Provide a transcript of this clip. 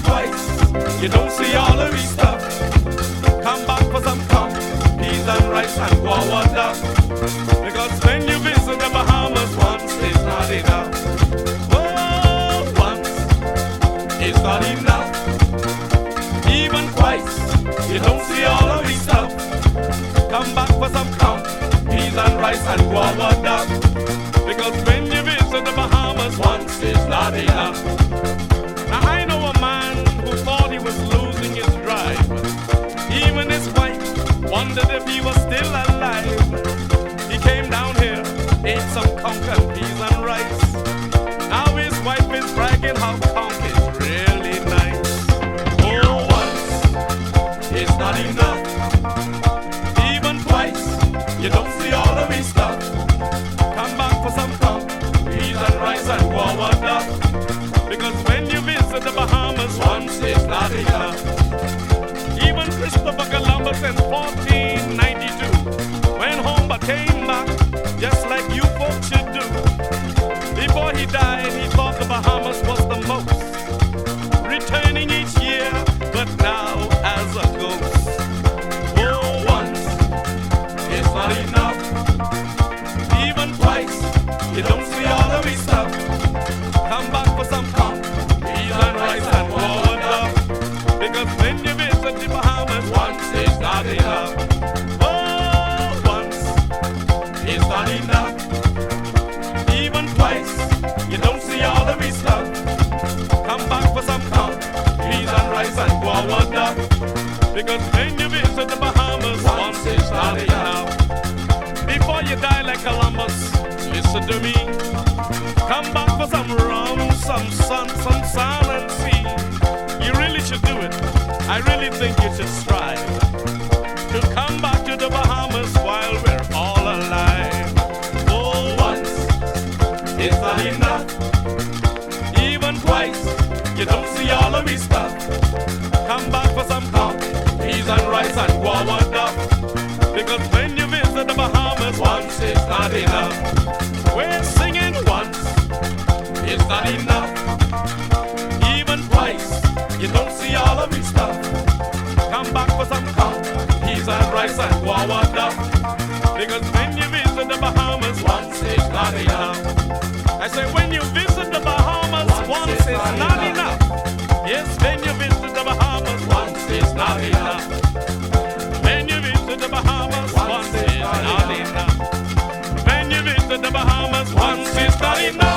twice. You don't see all of this stuff. Come back for some peas and rice and guava duck. Because when you visit the Bahamas, once is not enough. Oh, once is not enough. Even twice, you don't see all of this stuff. Come back for some peas and rice and guava duck. Because when you visit the Bahamas, once is not enough. Now I know a man who thought he was losing his drive. Even his wife wondered if he was still alive. He came down here, ate some conch and peas and rice. Now his wife is bragging how conch is really nice. Oh, once is not enough. Even twice, you don't see all of his stuff. Come back for some conch, peas and rice and guava duck. Because when you visit the Bahamas, once is not enough. Even Christopher Columbus in 1492 went home but came back, just like you folks should do. Before he died, he thought the Bahamas was the most, returning each year, but now as a ghost. Oh, once is not enough. Even twice, you don't see all of his stuff. Come back for some peas and rice and guava duck. Because when you visit the Bahamas, once is not enough. Oh, once is not enough. Even twice, you don't see all of his stuff. Come back for some peas and rice and guava duck. Because when you visit the Bahamas, once is not enough. Before you die like Columbus, listen to me. Come back for some rum, some sun, some sand and sea. You really should do it. I really think you should strive to come back to the Bahamas while we're all alive. Oh, once is not enough. Even twice, you don't see all of his stuff. Come back for some peas and rice and guava duck. Because when you visit the Bahamas, once is not enough. We're singing once is not enough. Even twice, you don't see all of his stuff. Come back for some peas and rice and guava duck. Because when you visit the Bahamas, once is not enough. I say when you visit the Bahamas, once is not enough. Yes, when you visit the Bahamas, once is not enough. When you visit the Bahamas, once is not enough. When you visit the Bahamas, once is not enough.